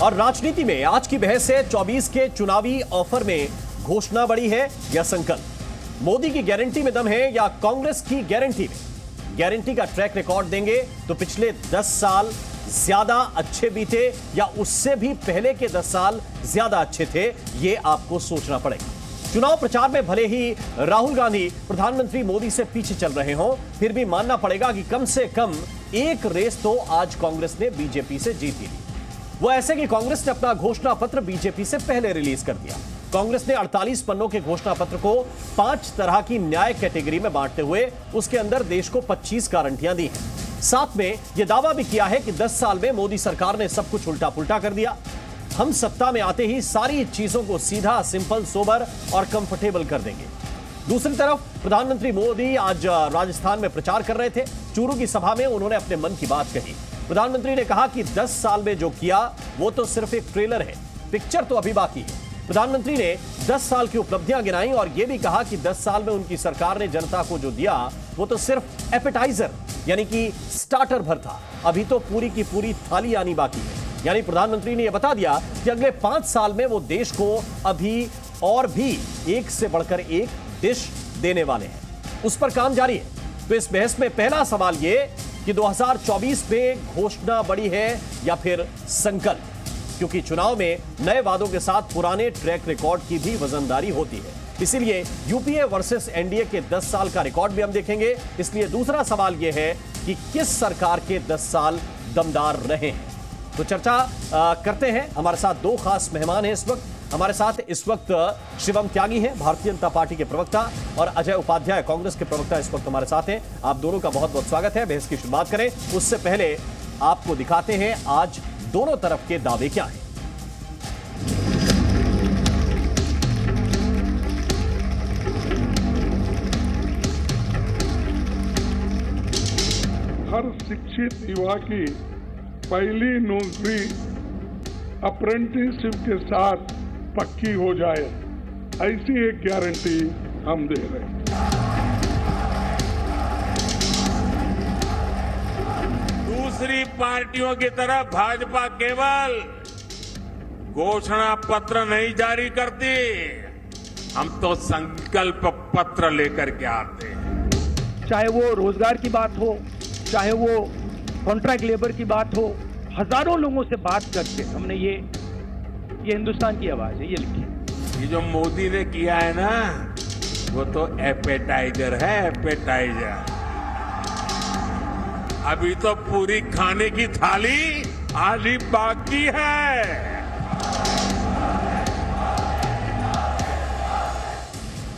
और राजनीति में आज की बहस है 24 के चुनावी ऑफर में घोषणा बड़ी है या संकल्प? मोदी की गारंटी में दम है या कांग्रेस की गारंटी में? गारंटी का ट्रैक रिकॉर्ड देंगे तो पिछले 10 साल ज्यादा अच्छे बीते या उससे भी पहले के 10 साल ज्यादा अच्छे थे, यह आपको सोचना पड़ेगा। चुनाव प्रचार में भले ही राहुल गांधी प्रधानमंत्री मोदी से पीछे चल रहे हों, फिर भी मानना पड़ेगा कि कम से कम एक रेस तो आज कांग्रेस ने बीजेपी से जीत ली। वो ऐसे कि कांग्रेस ने अपना घोषणा पत्र बीजेपी से पहले रिलीज कर दिया। कांग्रेस ने 48 पन्नों के घोषणा पत्र को 5 तरह की न्याय कैटेगरी में बांटते हुए उसके अंदर देश को 25 गारंटियां दी हैं। साथ में यह दावा भी किया है कि 10 साल में मोदी सरकार ने सब कुछ उल्टा पुल्टा कर दिया। हम सत्ता में आते ही सारी चीजों को सीधा, सिंपल, सोबर और कंफर्टेबल कर देंगे। दूसरी तरफ प्रधानमंत्री मोदी आज राजस्थान में प्रचार कर रहे थे। चूरू की सभा में उन्होंने अपने मन की बात कही। प्रधानमंत्री ने कहा कि 10 साल में जो किया वो तो सिर्फ एक ट्रेलर है, पिक्चर तो अभी बाकी है। प्रधानमंत्री ने 10 साल की उपलब्धियां गिनाई और यह भी कहा कि 10 साल में उनकी सरकार ने जनता को जो दिया वो तो सिर्फ एपेटाइजर यानी कि स्टार्टर भर था, अभी तो पूरी की पूरी थाली आनी बाकी है। यानी प्रधानमंत्री ने यह बता दिया कि अगले 5 साल में वो देश को अभी और भी एक से बढ़कर एक डिश देने वाले हैं, उस पर काम जारी है। तो इस बहस में पहला सवाल यह कि 2024 में घोषणा बड़ी है या फिर संकल्प, क्योंकि चुनाव में नए वादों के साथ पुराने ट्रैक रिकॉर्ड की भी वजनदारी होती है। इसीलिए यूपीए वर्सेस एनडीए के 10 साल का रिकॉर्ड भी हम देखेंगे। इसलिए दूसरा सवाल यह है कि किस सरकार के 10 साल दमदार रहे हैं। तो चर्चा करते हैं। हमारे साथ 2 खास मेहमान हैं इस वक्त। हमारे साथ इस वक्त शिवम त्यागी हैं, भारतीय जनता पार्टी के प्रवक्ता, और अजय उपाध्याय, कांग्रेस के प्रवक्ता, इस वक्त हमारे साथ हैं। आप दोनों का बहुत बहुत स्वागत है। बहस की शुरुआत करें उससे पहले आपको दिखाते हैं आज दोनों तरफ के दावे क्या हैं। हर शिक्षित युवा की पहली नौकरी अप्रेंटिसशिप के साथ पक्की हो जाए, ऐसी एक गारंटी हम दे रहे हैं। दूसरी पार्टियों की तरह भाजपा केवल घोषणा पत्र नहीं जारी करती, हम तो संकल्प पत्र लेकर के आते हैं। चाहे वो रोजगार की बात हो, चाहे वो कॉन्ट्रैक्ट लेबर की बात हो, हजारों लोगों से बात करके हमने ये हिंदुस्तान की आवाज है, ये लिखी। ये जो मोदी ने किया है ना, वो तो एपेटाइजर है, एपेटाइजर। अभी तो पूरी खाने की थाली आधी बाकी है।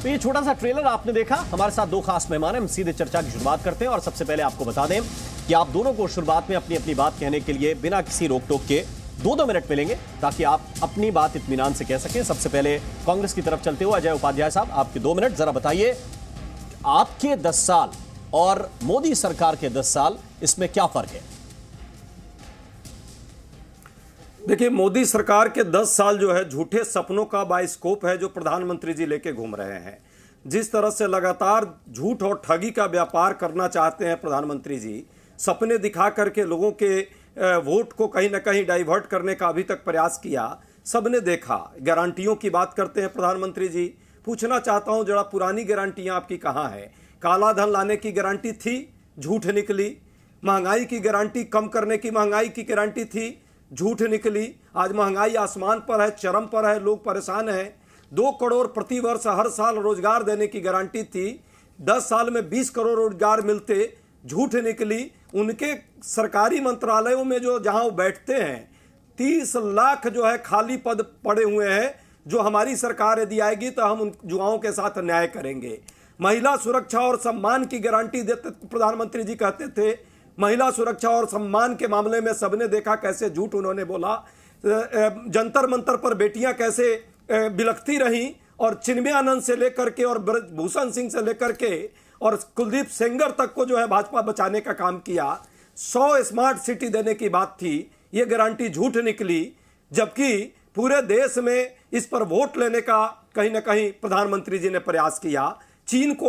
तो ये छोटा सा ट्रेलर आपने देखा। हमारे साथ 2 खास मेहमान हैं। हम सीधे चर्चा की शुरुआत करते हैं और सबसे पहले आपको बता दें कि आप दोनों को शुरुआत में अपनी अपनी बात कहने के लिए बिना किसी रोक टोक के 2-2 मिनट मिलेंगे, ताकि आप अपनी बात इत्मीनान से कह सकें। सबसे पहले कांग्रेस की तरफ चलते हुए अजय उपाध्याय साहब, आपके 2 मिनट। जरा बताइए, आपके 10 साल और मोदी सरकार के 10 साल, इसमें क्या फर्क है? देखिए, मोदी सरकार के 10 साल जो है झूठे सपनों का बाइस्कोप है जो प्रधानमंत्री जी लेके घूम रहे हैं। जिस तरह से लगातार झूठ और ठगी का व्यापार करना चाहते हैं प्रधानमंत्री जी, सपने दिखा करके लोगों के वोट को कहीं ना कहीं डाइवर्ट करने का अभी तक प्रयास किया, सबने देखा। गारंटियों की बात करते हैं प्रधानमंत्री जी। पूछना चाहता हूं, जरा पुरानी गारंटियां आपकी कहां है? काला धन लाने की गारंटी थी, झूठ निकली। महंगाई की गारंटी, कम करने की महंगाई की गारंटी थी, झूठ निकली। आज महंगाई आसमान पर है, चरम पर है, लोग परेशान हैं। 2 करोड़ प्रति वर्ष हर साल रोजगार देने की गारंटी थी, 10 साल में 20 करोड़ रोजगार मिलते, झूठ निकली। उनके सरकारी मंत्रालयों में जो जहां वो बैठते हैं, 30 लाख जो है खाली पद पड़े हुए हैं, जो हमारी सरकार यदि आएगी तो हम उन युवाओं के साथ न्याय करेंगे। महिला सुरक्षा और सम्मान की गारंटी देते प्रधानमंत्री जी, कहते थे महिला सुरक्षा और सम्मान के मामले में सबने देखा कैसे झूठ उन्होंने बोला। जंतर मंतर पर बेटियां कैसे बिलखती रहीं, और चिन्मय आनंद से लेकर के और भूषण सिंह से लेकर के और कुलदीप सेंगर तक को जो है भाजपा बचाने का काम किया। 100 स्मार्ट सिटी देने की बात थी, ये गारंटी झूठ निकली। जबकि पूरे देश में इस पर वोट लेने का कहीं ना कहीं प्रधानमंत्री जी ने प्रयास किया। चीन को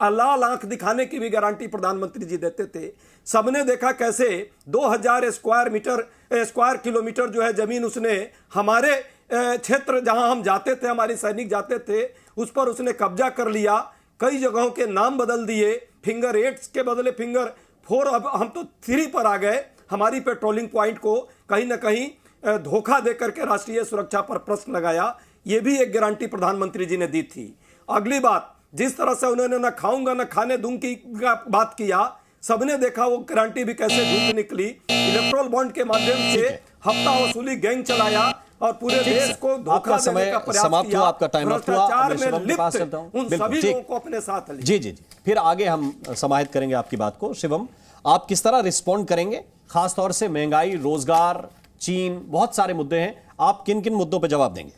लाल आंख दिखाने की भी गारंटी प्रधानमंत्री जी देते थे। सबने देखा कैसे 2000 स्क्वायर मीटर स्क्वायर किलोमीटर जो है जमीन उसने हमारे क्षेत्र जहां हम जाते थे, हमारे सैनिक जाते थे, उस पर उसने कब्जा कर लिया। कई जगहों के नाम बदल दिए, फिंगर 8 के बदले फिंगर 4, अब हम तो 3 पर आ गए। हमारी पेट्रोलिंग पॉइंट को कहीं ना कहीं धोखा देकर के राष्ट्रीय सुरक्षा पर प्रश्न लगाया। यह भी एक गारंटी प्रधानमंत्री जी ने दी थी। अगली बात, जिस तरह से उन्होंने न खाऊंगा न खाने दूंगी की बात किया, सबने देखा वो गारंटी भी कैसे झूठ निकली। इलेक्ट्रोल बॉन्ड के माध्यम से हफ्ता वसूली गैंग चलाया और पूरे देश को धोखा देने का प्रयास समाप्त किया। हुआ, आपका टाइम अप हुआ। भ्रष्टाचार शिवम में के पास चलता हूं। लिप्त उन बिल्कुल, सभी ठीक। लोगों को अपने साथ लिए। जी जी जी, फिर आगे हम समाहित करेंगे आपकी बात को। शिवम, आप किस तरह रिस्पॉन्ड करेंगे, खासतौर से महंगाई, रोजगार, चीन, बहुत सारे मुद्दे हैं, आप किन किन मुद्दों पर जवाब देंगे?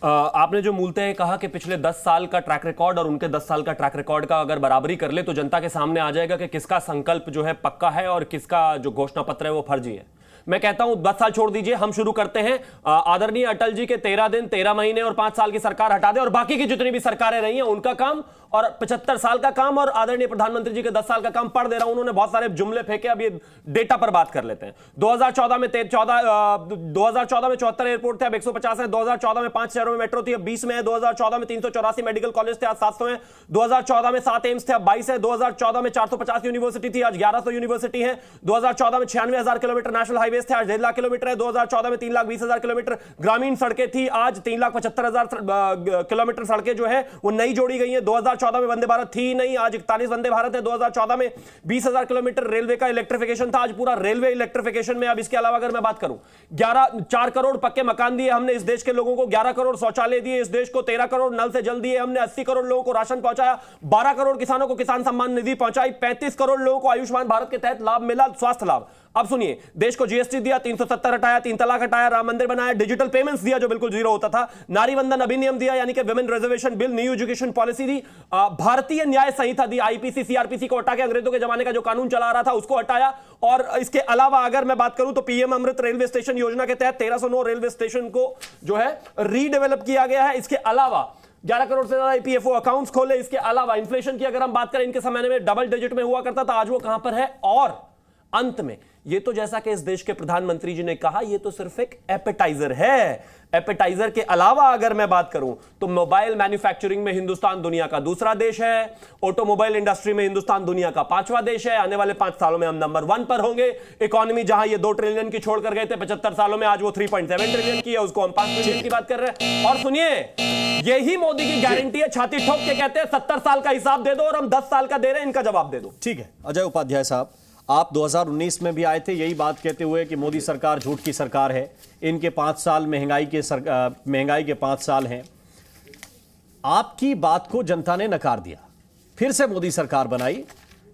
आपने जो मूलतः कहा कि पिछले 10 साल का ट्रैक रिकॉर्ड और उनके 10 साल का ट्रैक रिकॉर्ड का अगर बराबरी कर ले तो जनता के सामने आ जाएगा कि किसका संकल्प जो है पक्का है और किसका जो घोषणा पत्र है वो फर्जी है। मैं कहता हूं 10 साल छोड़ दीजिए, हम शुरू करते हैं आदरणीय अटल जी के 13 दिन, 13 महीने और 5 साल की सरकार हटा दे और बाकी की जितनी भी सरकारें रही हैं उनका काम, और 75 साल का काम और आदरणीय प्रधानमंत्री जी के 10 साल का काम पढ़ दे रहा हूं। उन्होंने बहुत सारे जुमले फेंके, अब ये डेटा पर बात कर लेते हैं। 2014 में 74 एयरपोर्ट थे, अब 150 है। 2014 में 5 शहरों में मेट्रो थी, अब 20 में है। 2014 में 384 मेडिकल कॉलेज थे, आज 700 हैं। 2014 में 7 एम्स थे, अब 22 है। 2014 में 450 यूनिवर्सिटी थी, आज 1100 यूनिवर्सिटी है। 2014 में 96,000 किलोमीटर नेशनल हाईवेज थे, आज 1.5 लाख किलोमीटर है। 2014 में 3,20,000 किलोमीटर ग्रामीण सड़कें थी, आज 3,75,000 किलोमीटर सड़कें जो है वो नई जोड़ी गई है। 2014 में वंदे भारत थी नहीं, आज 41 वंदे भारत है। 2014 में 20,000 किलोमीटर रेलवे का इलेक्ट्रिफिकेशन था, आज पूरा रेलवे इलेक्ट्रिफिकेशन में। अब इसके अलावा अगर मैं बात करूं, 4 करोड़ पक्के मकान दिए हमने इस देश के लोगों को, 11 करोड़ शौचालय दिए इस देश को, 13 करोड़ नल से जल दिए हमने, 80 करोड़ लोगों को राशन पहुंचाया, 12 करोड़ किसानों को किसान सम्मान निधि पहुंचाई, 35 करोड़ लोगों को आयुष्मान भारत के तहत लाभ मिला, स्वास्थ्य लाभ। अब सुनिए, देश को जीएसटी दिया, 370 हटाया, 3 तलाक हटाया, राम मंदिर बनाया, डिजिटल पेमेंट्स दिया जो बिल्कुल जीरो होता था, नारी वंदन अधिनियम दिया यानी कि women reservation bill, new education policy दी, भारतीय न्याय संहिता दी, आईपीसी सीआरपीसी को हटा के अंग्रेजों के जमाने का जो कानून चला रहा था उसको हटाया। और इसके अलावा अगर मैं बात करूं तो पीएम अमृत रेलवे स्टेशन योजना के तहत 1309 रेलवे स्टेशन को जो है रीडेवलप किया गया है। इसके अलावा 11 करोड़ से ज्यादा ईपीएफओ अकाउंट्स खोले। इसके अलावा इन्फ्लेशन की अगर हम बात करें, इनके समय में डबल डिजिट में हुआ करता था, आज वो कहां पर है। और अंत में ये तो जैसा कि इस देश के प्रधानमंत्री जी ने कहा, ये तो सिर्फ एक एपेटाइजर है। एपेटाइजर के अलावा अगर मैं बात करूं तो मोबाइल मैन्युफैक्चरिंग में हिंदुस्तान दुनिया का दूसरा देश है, ऑटोमोबाइल इंडस्ट्री में हिंदुस्तान दुनिया का 5वां देश है। आने वाले 5 सालों में हम नंबर 1 पर होंगे। इकोनॉमी जहां ये 2 ट्रिलियन की छोड़कर गए थे 75 सालों में, आज वो 3.7 ट्रिलियन की है, उसको हम 5 ट्रिलियन की बात कर रहे हैं। और सुनिए, यही मोदी की गारंटी है, छाती ठोक के कहते हैं 70 साल का हिसाब दे दो और हम 10 साल का दे रहे हैं, इनका जवाब दे दो। ठीक है अजय उपाध्याय साहब, आप 2019 में भी आए थे यही बात कहते हुए कि मोदी सरकार झूठ की सरकार है, इनके 5 साल महंगाई के 5 साल हैं। आपकी बात को जनता ने नकार दिया, फिर से मोदी सरकार बनाई।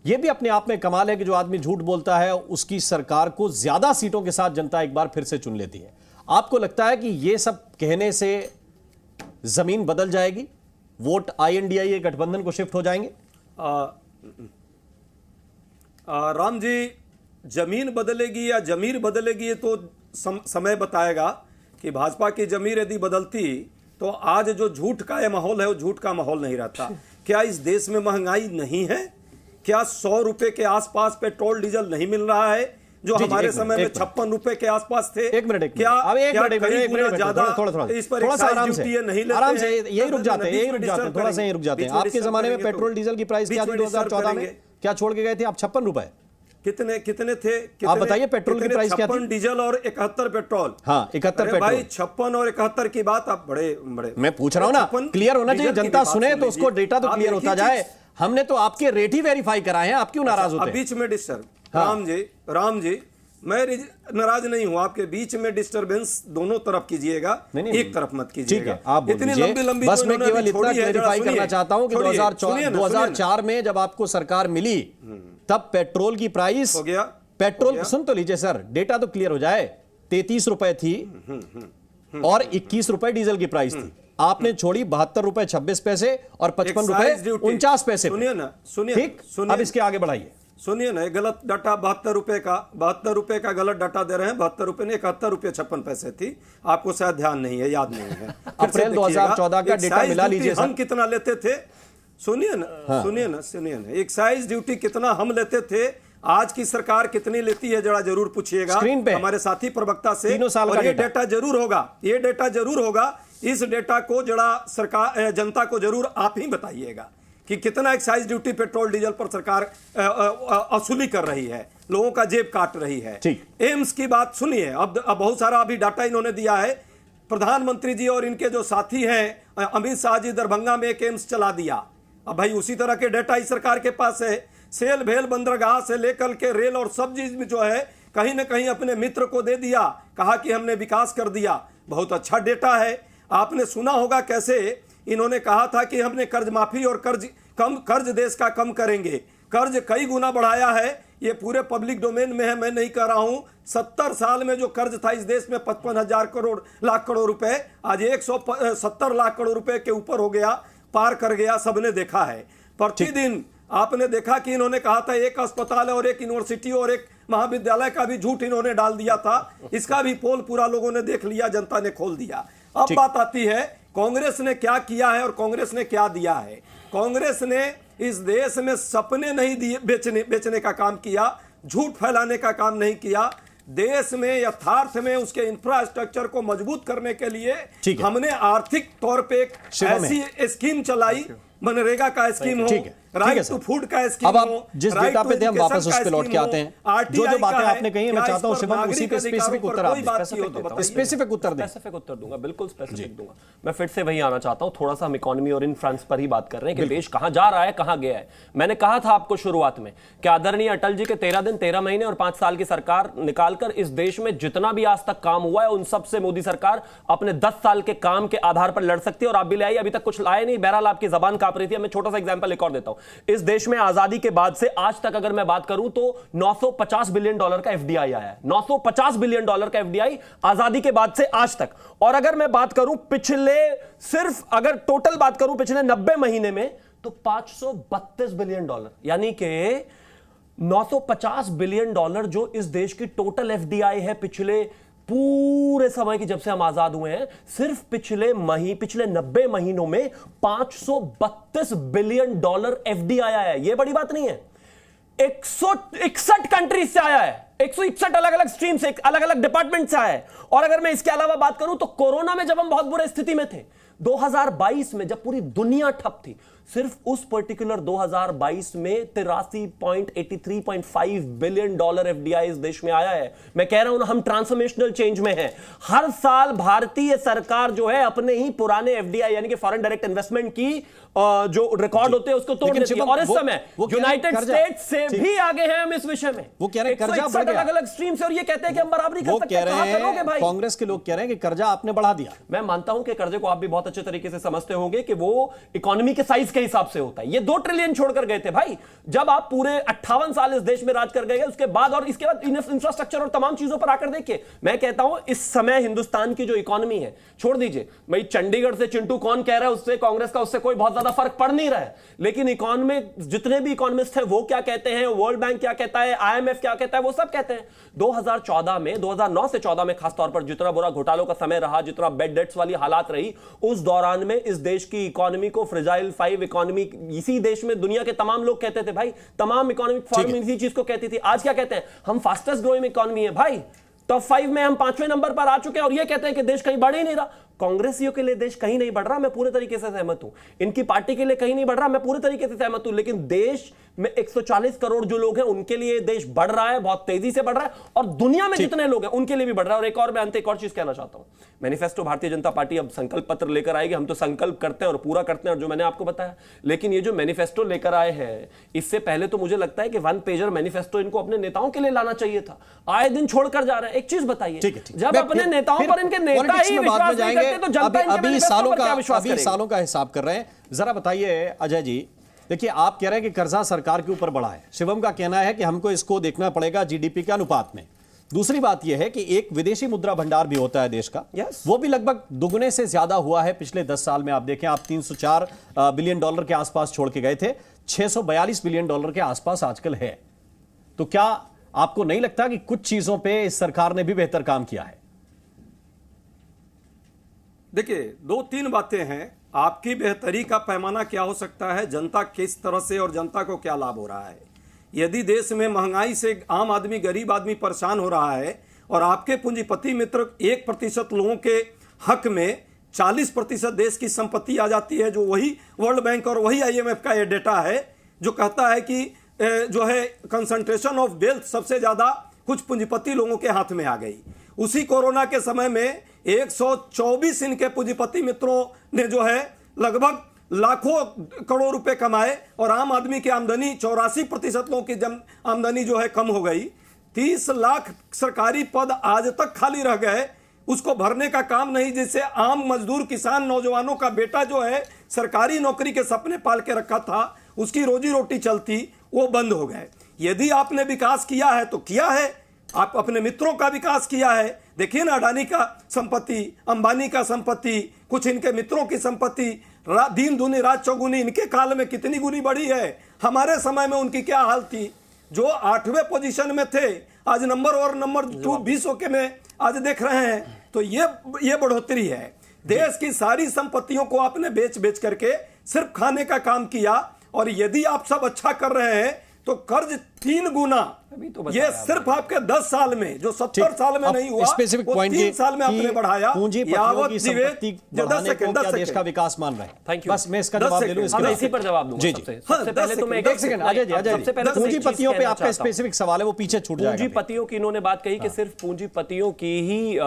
यह भी अपने आप में कमाल है कि जो आदमी झूठ बोलता है उसकी सरकार को ज्यादा सीटों के साथ जनता एक बार फिर से चुन लेती है। आपको लगता है कि यह सब कहने से जमीन बदल जाएगी, वोट INDIA गठबंधन को शिफ्ट हो जाएंगे? राम जी, जमीन बदलेगी या जमीर बदलेगी ये तो समय बताएगा कि भाजपा की जमीर यदि बदलती तो आज जो झूठ का ये माहौल है वो झूठ का माहौल नहीं रहता। क्या इस देश में महंगाई नहीं है? क्या 100 रुपए के आसपास पेट्रोल डीजल नहीं मिल रहा है जो हमारे समय में 56 रुपए के आसपास थे? एक मिनट क्या ज्यादा इस पर आराम से आराम से यही रुक जाते हैं, थोड़ा सा यही रुक जाते हैं। आपके जमाने में पेट्रोल डीजल की प्राइस क्या थी 2014 में? क्या छोड़ के गए थे आप? 56 रुपए। कितने थे? आप बताइए पेट्रोल की प्राइस क्या थी? 56 डीजल और 71 पेट्रोल। हाँ 71 पेट्रोल। भाई 56 और 71 की बात आप बड़े मैं पूछ रहा हूं ना, क्लियर होना चाहिए, जनता सुने तो उसको डेटा तो क्लियर होता जाए। हमने तो आपके रेट ही वेरीफाई कराए हैं, आप क्यों नाराज होते हैं? बीच में डिस्टर्ब। राम जी मैं नाराज नहीं हूं, आपके बीच में डिस्टरबेंस दोनों तरफ कीजिएगा, एक तरफ मत कीजिएगा। ठीक है, आप इतनी लंबी बस मैं केवल इतना क्लेरिफाई करना चाहता हूं कि 2004 में जब आपको सरकार मिली तब पेट्रोल की प्राइस हो गया। पेट्रोल सुन तो लीजिए सर, डेटा तो क्लियर हो जाए। 33 रुपए थी और 21 रुपए डीजल की प्राइस थी। आपने छोड़ी 72 रुपए 26 पैसे और 55 रुपए 49 पैसे। सुनिए ना, ठीक, अब इसके आगे बढ़ाइए। सुनिए ना, गलत डाटा 72 रुपए का गलत डाटा दे रहे हैं। 72 रुपए ने 71 रुपए 56 पैसे थी। आपको शायद ध्यान नहीं है, याद नहीं है। अप्रैल 2014 का डेटा मिला लीजिए। हम कितना लेते थे? सुनिए ना, एक्साइज ड्यूटी कितना हम लेते थे आज की सरकार कितनी लेती है जरा जरूर पूछिएगा स्क्रीन पे हमारे साथी प्रवक्ता से। तीनों साल का और ये डेटा। डेटा जरूर होगा, ये डेटा जरूर होगा। इस डेटा को जरा सरकार जनता को जरूर आप ही बताइएगा कि कितना एक्साइज ड्यूटी पेट्रोल डीजल पर सरकार वसूली कर रही है, लोगों का जेब काट रही है। ठीक। एम्स की बात सुनिए, अब बहुत सारा अभी डाटा इन्होंने दिया है। प्रधानमंत्री जी और इनके जो साथी हैं अमित शाह जी दरभंगा में एक एम्स चला दिया। अब भाई उसी तरह के डेटा इस सरकार के पास है। सेल भेल बंदरगाह से लेकर के रेल और सब चीज में जो है कहीं ना कहीं अपने मित्र को दे दिया, कहा कि हमने विकास कर दिया। बहुत अच्छा डेटा है। आपने सुना होगा कैसे इन्होंने कहा था कि हमने कर्ज माफी और कर्ज देश का कम करेंगे। कर्ज कई गुना बढ़ाया है, ये पूरे पब्लिक डोमेन में है, मैं नहीं कह रहा हूं। 70 साल में जो कर्ज था इस देश में 55,000 लाख करोड़ रुपए, आज 170 लाख करोड़ रुपए के ऊपर हो गया, पार कर गया, सबने देखा है। प्रतिदिन आपने देखा कि इन्होंने कहा था एक अस्पताल और एक यूनिवर्सिटी और एक महाविद्यालय का भी झूठ इन्होंने डाल दिया था। इसका भी पोल पूरा लोगों ने देख लिया, जनता ने खोल दिया। अब बात आती है कांग्रेस ने क्या किया है और कांग्रेस ने क्या दिया है। कांग्रेस ने इस देश में सपने नहीं दिए, बेचने का काम किया, झूठ फैलाने का काम नहीं किया। देश में यथार्थ में उसके इंफ्रास्ट्रक्चर को मजबूत करने के लिए हमने आर्थिक तौर पे एक ऐसी स्कीम चलाई, मनरेगा का स्कीम हो, राइट टू फूड का स्कीम हो। अब आप जिस डेटा पे थे हम वापस उस पे लौट के आते हैं। जो बातें आपने कही है मैं चाहता हूं शिवम उसी पे स्पेसिफिक उत्तर आप दें। स्पेसिफिक उत्तर दें। स्पेसिफिक उत्तर दूंगा, बिल्कुल स्पेसिफिक दूंगा। मैं फिर से वही आना चाहता हूं, थोड़ा सा हम इकोनॉमी और इन फ्रंट्स पर ही बात कर रहे हैं कि देश कहां जा रहा है, कहां गया है। मैंने कहा था आपको शुरुआत में कि आदरणीय अटल जी के 13 दिन 13 महीने और 5 साल की सरकार निकालकर इस देश में जितना भी आज तक काम हुआ है उन सब से मोदी सरकार अपने 10 साल के काम के आधार पर लड़ सकती है। और आप भी ले आई, अभी तक कुछ लाए नहीं, बहरहाल आपकी जबान कांप रही थी। मैं छोटा सा एग्जांपल एक और देता हूं। इस देश में आजादी के बाद से आज तक अगर मैं बात करूं तो 950 बिलियन डॉलर का एफडीआई आया है। 950 बिलियन डॉलर का एफडीआई आजादी के बाद से आज तक। और अगर मैं बात करूं पिछले, सिर्फ अगर टोटल बात करूं पिछले 90 महीने में तो 532 बिलियन डॉलर, यानी कि 950 बिलियन डॉलर जो इस देश की टोटल एफडीआई है पिछले पूरे समय की जब से हम आजाद हुए हैं, सिर्फ पिछले 90 महीनों में 532 बिलियन डॉलर एफडीआई आया है। यह बड़ी बात नहीं है। 161 कंट्रीज से आया है, 161 अलग अलग स्ट्रीम से, अलग अलग डिपार्टमेंट से आया है। और अगर मैं इसके अलावा बात करूं तो कोरोना में जब हम बहुत बुरे स्थिति में थे, 2022 में जब पूरी दुनिया ठप थी, सिर्फ उस पर्टिकुलर 2022 में 83.5 बिलियन डॉलर एफडीआई इस देश में आया है। मैं कह रहा हूं ना, हम ट्रांसफॉर्मेशनल चेंज में हैं। हर साल भारतीय सरकार जो है अपने ही पुराने एफडीआई यानी कि फॉरेन डायरेक्ट इन्वेस्टमेंट की जो रिकॉर्ड होते हैं उसको तोड़ देती है। और इस समय यूनाइटेड स्टेट्स से भी आगे हैं हम इस विषय में। वो कह रहे हैं कर्जा बढ़ गया, अलग अलग स्ट्रीम से, और ये कहते हैं कि हम बराबरी कर सकते हैं। कहां करोगे भाई? कांग्रेस के लोग कह रहे हैं कि कर्जा आपने बढ़ा दिया। मैं मानता हूं कि कर्जे को आप भी बहुत अच्छे तरीके से समझते होंगे कि वो इकोनॉमी के साइज के हिसाब से होता है। ये 2 ट्रिलियन छोड़कर गए थे भाई, जब आप पूरे 58 साल इस देश में राज कर गए उसके बाद, और इसके बाद इंफ्रास्ट्रक्चर और तमाम चीजों पर आकर देखिए। मैं कहता हूं इस समय हिंदुस्तान की जो इकोनॉमी है, छोड़ दीजिए भाई चंडीगढ़ से चिंटू कौन कह रहा है उससे कांग्रेस का उससे कोई बहुत ज्यादा फर्क पड़ नहीं रहा है, लेकिन इकोनॉमी जितने भी इकोनॉमिस्ट हैं वो क्या कहते हैं, वर्ल्ड बैंक क्या कहता है, आईएमएफ क्या कहता है, वो सब कहते हैं 2014 में, 2009 से 14 में खासतौर पर जितना बुरा घोटालों का समय रहा, जितना बेड डेट्स वाली हालात रही, उस दौरान में इस देश की इकोनॉमी को फ्रेजाइल 5 इकोनॉमी इसी देश में दुनिया के तमाम लोग कहते थे भाई, तमाम इकोनॉमिक फॉर्म इसी चीज को कहती थी। आज क्या कहते हैं, हम फास्टेस्ट ग्रोइंग इकोनॉमी है भाई, टॉप 5 में हम 5वें नंबर पर आ चुके हैं, और ये कहते हैं कि देश कहीं बढ़ ही नहीं रहा। कांग्रेसियों के लिए देश कहीं नहीं बढ़ रहा, मैं पूरे तरीके से सहमत हूं। इनकी पार्टी के लिए कहीं नहीं बढ़ रहा, मैं पूरे तरीके से सहमत हूं। लेकिन देश में 140 करोड़ जो लोग हैं उनके लिए देश बढ़ रहा है, बहुत तेजी से बढ़ रहा है, और दुनिया में जितने लोग हैं उनके लिए भी बढ़ रहा है। और एक और मैं अंत एक और चीज कहना चाहता हूं, मैनिफेस्टो भारतीय जनता पार्टी अब संकल्प पत्र लेकर आएगी। हम तो संकल्प करते हैं और पूरा करते हैं, और जो मैंने आपको बताया, लेकिन ये जो मैनिफेस्टो लेकर आए हैं, इससे पहले तो मुझे लगता है कि 1 पेजर मैनिफेस्टो इनको अपने नेताओं के लिए लाना चाहिए था। आए दिन छोड़कर जा रहे हैं। एक चीज बताइए, जब अपने नेताओं पर इनके नेता ही विश्वास नहीं करते तो जनता अभी सालों का हिसाब कर रहे हैं। जरा बताइए अजय जी, देखिए आप कह रहे हैं कि कर्जा सरकार के ऊपर बढ़ा है, शिवम का कहना है कि हमको इसको देखना पड़ेगा जीडीपी के अनुपात में। दूसरी बात यह है कि एक विदेशी मुद्रा भंडार भी होता है देश का, वो भी लगभग दुगने से ज्यादा हुआ है पिछले 10 साल में। आप देखें, आप 304 बिलियन डॉलर के आसपास छोड़ के गए थे, 642 बिलियन डॉलर के आसपास आजकल है। तो क्या आपको नहीं लगता कि कुछ चीजों पर इस सरकार ने भी बेहतर काम किया है? देखिए 2-3 बातें हैं। आपकी बेहतरी का पैमाना क्या हो सकता है, जनता किस तरह से और जनता को क्या लाभ हो रहा है, यदि देश में महंगाई से आम आदमी, गरीब आदमी परेशान हो रहा है और आपके पूंजीपति मित्र 1% लोगों के हक में 40% देश की संपत्ति आ जाती है, जो वही वर्ल्ड बैंक और वही IMF का ये डेटा है जो कहता है कि जो है कंसंट्रेशन ऑफ वेल्थ सबसे ज्यादा कुछ पूंजीपति लोगों के हाथ में आ गई। उसी कोरोना के समय में 124 इनके पूंजीपति मित्रों ने जो है लगभग लाखों करोड़ रुपए कमाए और आम आदमी की आमदनी 84% लोगों की आमदनी जो है कम हो गई। 30 लाख सरकारी पद आज तक खाली रह गए, उसको भरने का काम नहीं, जिससे आम मजदूर, किसान, नौजवानों का बेटा जो है सरकारी नौकरी के सपने पाल के रखा था, उसकी रोजी रोटी चलती, वो बंद हो गए। यदि आपने विकास किया है तो किया है, आप अपने मित्रों का विकास किया है। देखिए ना, अडानी का संपत्ति, अंबानी का संपत्ति, कुछ इनके मित्रों की संपत्ति दिन दुनी रात चौगुनी इनके काल में कितनी गुनी बढ़ी है। हमारे समय में उनकी क्या हाल थी? जो 8वें पोजीशन में थे आज नंबर 2 20 के में आज देख रहे हैं। तो ये बढ़ोतरी है। देश की सारी संपत्तियों को आपने बेच करके सिर्फ खाने का काम किया। और यदि आप सब अच्छा कर रहे हैं तो कर्ज 3 गुना, ये सिर्फ आपके 10 साल में, जो 70 साल में नहीं हुआ, स्पेसिफिक वो पॉइंट 3 साल में आपने बढ़ाया। पूंजीपतियों की संपत्ति बढ़ाने को क्या देश का विकास मान रहे हैं? Thank you. बस मैं इसका जवाब दे लूं, इसी पर जवाब दूंगा। जी सबसे पहले तो मैं एक सेकंड अजय जी, पूंजीपतियों पे आपका स्पेसिफिक सवाल है, वो पीछे छूट जाएगा। पूंजीपतियों की इन्होंने बात कही कि सिर्फ पूंजीपतियों की ही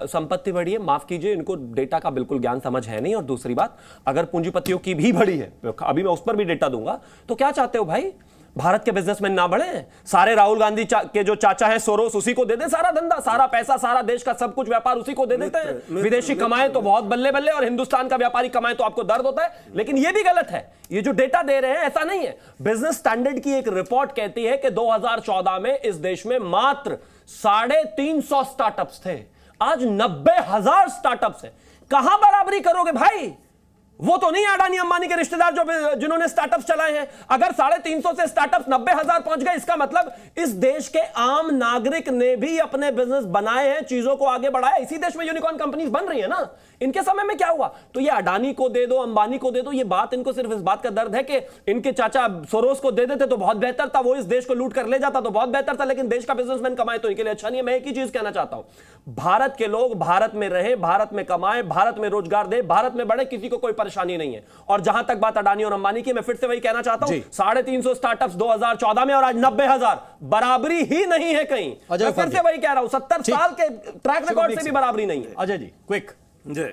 संपत्ति बढ़ी है। माफ कीजिए, इनको डेटा का बिल्कुल ज्ञान समझ है नहीं। और दूसरी बात, अगर पूंजीपतियों की भी बढ़ी है, अभी मैं उस पर भी डेटा दूंगा, तो क्या चाहते हो भाई? भारत के बिजनेसमैन ना बढ़े? सारे राहुल गांधी के जो चाचा है सोरोस, उसी को दे दे सारा धंधा, सारा पैसा, सारा देश का सब कुछ व्यापार उसी को दे देते हैं। विदेशी कमाए तो बहुत बल्ले बल्ले, और हिंदुस्तान का व्यापारी कमाए तो आपको दर्द होता है। लेकिन यह भी गलत है, ये जो डेटा दे रहे हैं ऐसा नहीं है। बिजनेस स्टैंडर्ड की एक रिपोर्ट कहती है कि 2014 में इस देश में मात्र 350 स्टार्टअप्स थे, आज 90,000 स्टार्टअप्स हैं। कहां बराबरी करोगे भाई? वो तो नहीं अडानी अंबानी के रिश्तेदार जिन्होंने स्टार्टअप्स चलाए हैं। अगर 350 से स्टार्टअप्स 90,000 पहुंच गए, इसका मतलब इस देश के आम नागरिक ने भी अपने बिजनेस बनाए हैं, चीजों को आगे बढ़ाया। इसी देश में यूनिकॉर्न कंपनीज बन रही है ना। इनके समय में क्या हुआ? तो ये अडानी को दे दो, अंबानी को दे दो, ये बात इनको सिर्फ इस बात का दर्द है कि इनके चाचा सोरोस को दे देते तो बहुत बेहतर था, वो इस देश को लूट कर ले जाता तो बहुत बेहतर था। लेकिन देश का बिजनेसमैन कमाए तो इनके लिए अच्छा नहीं है। मैं एक ही चीज कहना चाहता हूं, भारत के लोग भारत में रहे, भारत में कमाए, भारत में रोजगार दे, भारत में बढ़े, किसी को कोई परेशानी नहीं है। और जहां तक बात अडानी और अंबानी की, मैं फिर से वही कहना चाहता हूं, 350 स्टार्टअप्स 2014 में और आज 90,000, बराबरी ही नहीं है कहीं। मैं फिर से वही कह रहा हूं, 70 साल के ट्रैक रिकॉर्ड से भी बराबरी नहीं है। अजय जी क्विक। जी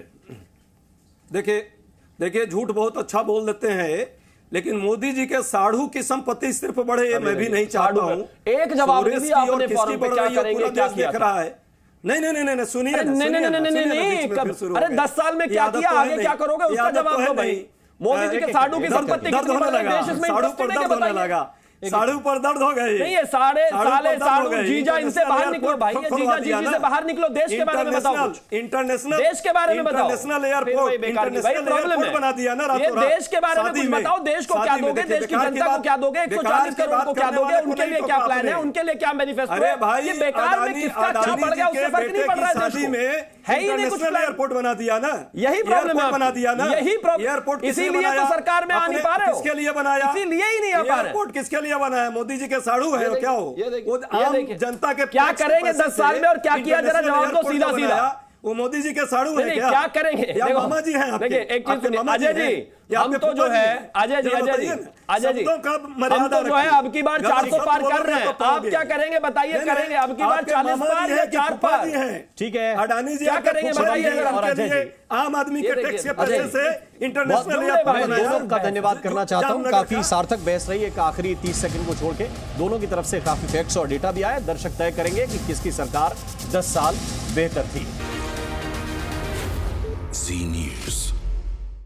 देखिए झूठ बहुत अच्छा बोल देते हैं, लेकिन मोदी जी के साढ़ू की संपत्ति सिर्फ बढ़े, ये मैं भी नहीं चाहता हूं। एक जवाब दे दिया आपने, फॉरम पे क्या करेंगे, क्या देख रहा है? नहीं सुनिए। नहीं, अरे 10 साल में क्या किया, आगे क्या करोगे, उसका जवाब दो भाई। मोदी जी के साढ़ू की संपत्ति कितनी बढ़ी, देश इसमें इंटरेस्टेड है क्या बताइए? साढ़ू पर दर्द हो गई। नहीं, ये साढ़ू जीजा, इनसे बाहर निकलो भाई, ये जीजा जीजी से बाहर निकलो। देश के बारे में बताओ, इंटरनेशनल देश के बारे में बताओ। इंटरनेशनल एयरपोर्ट, इंटरनेशनल प्रॉब्लम बना दिया ना। ये देश के बारे में कुछ बताओ, देश को क्या दोगे, देश की जनता को क्या दोगे, 140 करोड़ को क्या दोगे, उनके लिए क्या प्लान है, उनके लिए क्या मैनिफेस्टो? अरे भाई, ये बेकार में किसका क्या बढ़ गया, उससे फर्क नहीं पड़ रहा है देश में। है ही नहीं कुछ एयरपोर्ट बना दिया ना, यही प्रॉब्लम है, बना दिया ना, यही एयरपोर्ट। इसीलिए तो सरकार में आ नहीं पा रहे हो। किसके लिए बनाया? इसीलिए ही नहीं आ पा रहे। एयरपोर्ट किसके लिए बनाया? मोदी जी के साड़ू है, क्या हो? वो आम जनता के क्या करेंगे 10 साल में और क्या किया, जरा जवाब दो सीधा सीधा। वो मोदी जी के साड़ू है क्या करेंगे? या मामा जी हैं आपके? देखिए एक चीज सुनिए अजय जी, हम तो जो है अजय जी हम तो जो है अब की बार 400 पार कर रहे हैं। आप क्या करेंगे बताइए? करेंगे अब की बार 40 पार या 4 पार? ठीक है, अडानी जी क्या करेंगे बताइए? और अजय जी आम आदमी के टैक्स के पैसे से इंटरनेशनल एयरपोर्ट दोनों का धन्यवाद करना चाहता हूं। काफी सार्थक बहस रही। एक आखिरी 30 सेकंड को छोड़ के दोनों की तरफ से काफी फैक्ट्स और डेटा भी आया। दर्शक तय करेंगे कि किसकी सरकार 10 साल बेहतर थी। Z News.